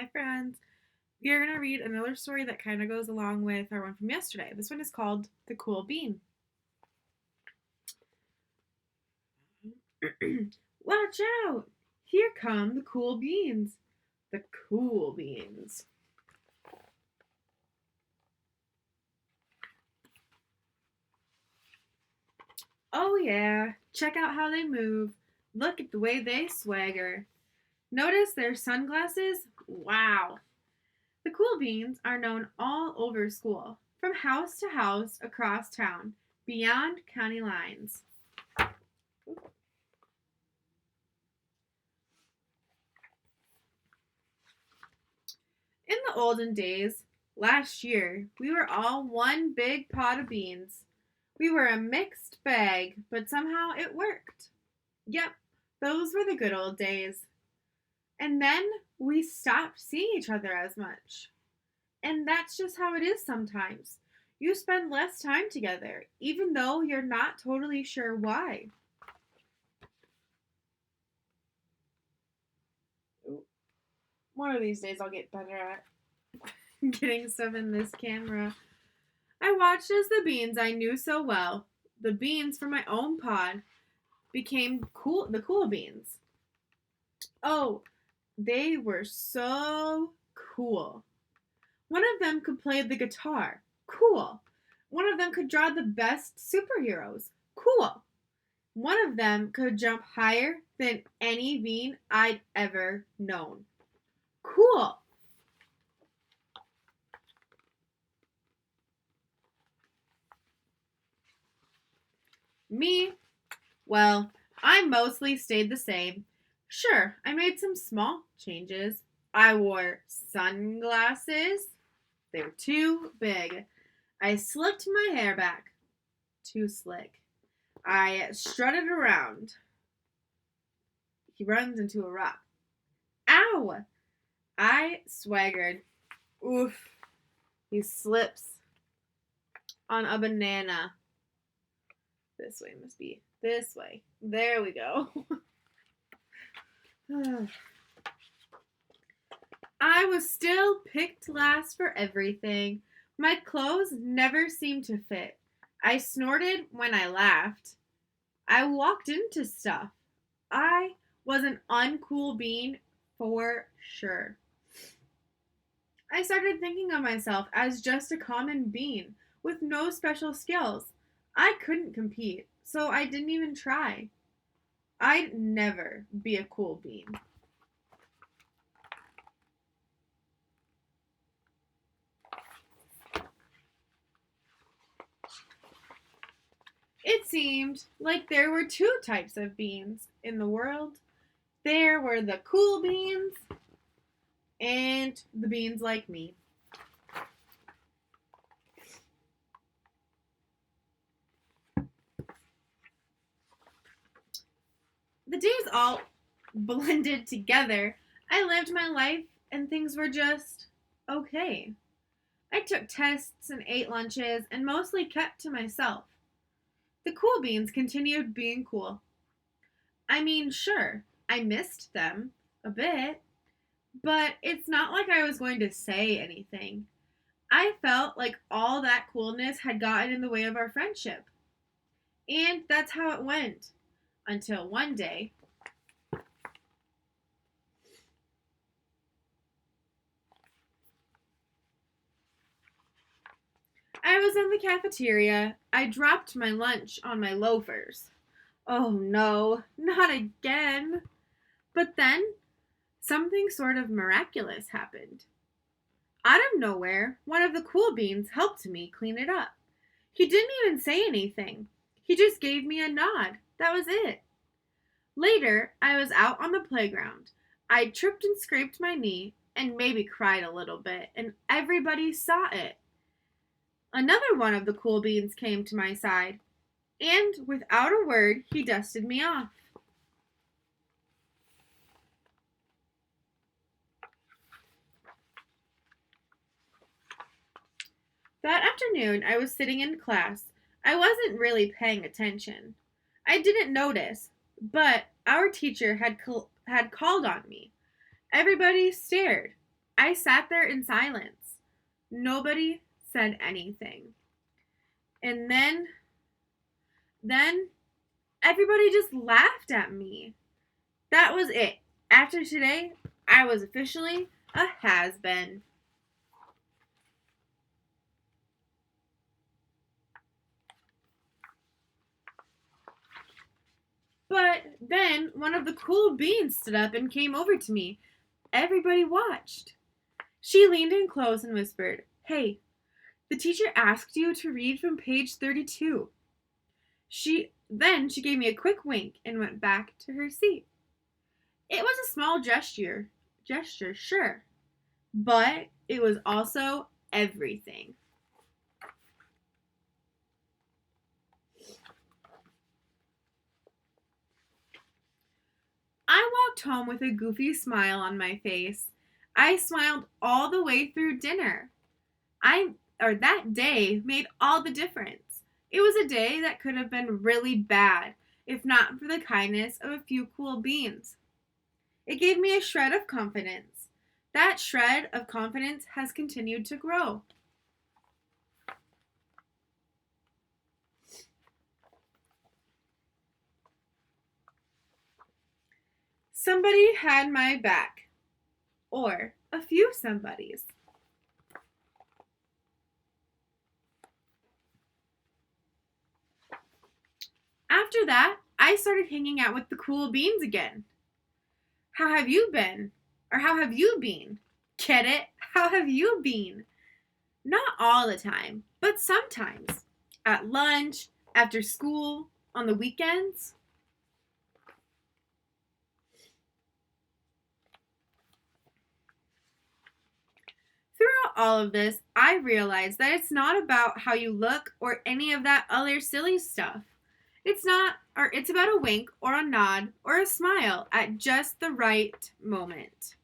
Hi, friends. We are going to read another story that kind of goes along with our one from yesterday. This one is called The Cool Bean. Watch out! Here come the cool beans. The cool beans. Oh, yeah. Check out how they move. Look at the way they swagger. Notice their sunglasses? Wow. The cool beans are known all over school, from house to house across town, beyond county lines. In the olden days, last year, we were all one big pot of beans. We were a mixed bag, but somehow it worked. Yep, those were the good old days. And then we stopped seeing each other as much. And that's just how it is sometimes. You spend less time together, even though you're not totally sure why. One of these days I'll get better at getting stuff in this camera. I watched as the beans I knew so well, the beans from my own pod, became the cool beans. Oh, they were so cool. One of them could play the guitar. Cool. One of them could draw the best superheroes. Cool. One of them could jump higher than any bean I'd ever known. Cool. Me, well, I mostly stayed the same. Sure, I made some small changes. I wore sunglasses. They were too big. I slicked my hair back. Too slick. I strutted around. He runs into a rock. Ow! I swaggered. Oof. He slips on a banana. This way must be. This way. There we go. I was still picked last for everything. My clothes never seemed to fit. I snorted when I laughed. I walked into stuff. I was an uncool bean for sure. I started thinking of myself as just a common bean with no special skills. I couldn't compete, so I didn't even try. I'd never be a cool bean. It seemed like there were two types of beans in the world. There were the cool beans and the beans like me. The days all blended together. I lived my life and things were just okay. I took tests and ate lunches and mostly kept to myself. The cool beans continued being cool. I mean, sure, I missed them a bit, but it's not like I was going to say anything. I felt like all that coolness had gotten in the way of our friendship. And that's how it went. Until one day, I was in the cafeteria. I dropped my lunch on my loafers. Oh no, not again. But then something sort of miraculous happened. Out of nowhere, one of the cool beans helped me clean it up. He didn't even say anything. He just gave me a nod. That was it. Later, I was out on the playground. I tripped and scraped my knee and maybe cried a little bit, and everybody saw it. Another one of the cool beans came to my side, and without a word, he dusted me off. That afternoon, I was sitting in class. I wasn't really paying attention. I didn't notice, but our teacher had called on me. Everybody stared. I sat there in silence. Nobody said anything. And then everybody just laughed at me. That was it. After today, I was officially a has-been. But then one of the cool beans stood up and came over to me. Everybody watched. She leaned in close and whispered, "Hey, the teacher asked you to read from page 32. She gave me a quick wink and went back to her seat. It was a small gesture, sure, but it was also everything. I walked home with a goofy smile on my face. I smiled all the way through dinner. That day made all the difference. It was a day that could have been really bad if not for the kindness of a few cool beans. It gave me a shred of confidence. That shred of confidence has continued to grow. Somebody had my back, or a few somebodies. After that, I started hanging out with the cool beans again. How have you been? Or how have you been? Get it? How have you been? Not all the time, but sometimes. At lunch, after school, on the weekends. Throughout all of this, I realized that it's not about how you look or any of that other silly stuff. It's about a wink or a nod or a smile at just the right moment.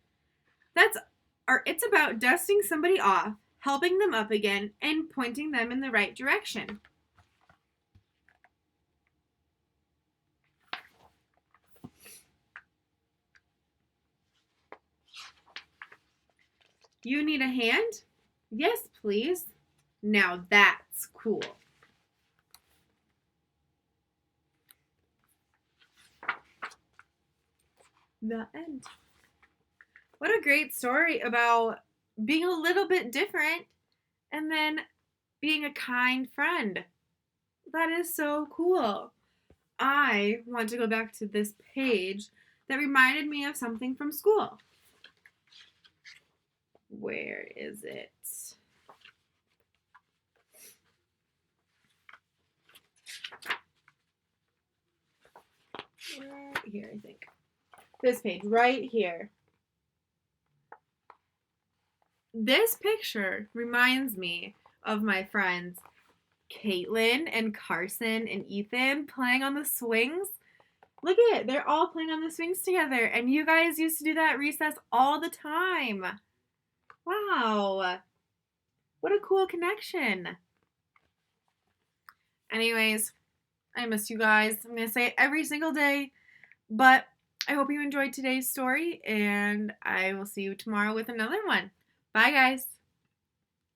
It's about dusting somebody off, helping them up again, and pointing them in the right direction. You need a hand? Yes, please. Now that's cool. The end. What a great story about being a little bit different and then being a kind friend. That is so cool. I want to go back to this page that reminded me of something from school. Where is it? Right here, I think. This page, right here. This picture reminds me of my friends Caitlin and Carson and Ethan playing on the swings. Look at it. They're all playing on the swings together. And you guys used to do that at recess all the time. Wow. What a cool connection. Anyways, I miss you guys. I'm going to say it every single day. But I hope you enjoyed today's story. And I will see you tomorrow with another one. Bye, guys.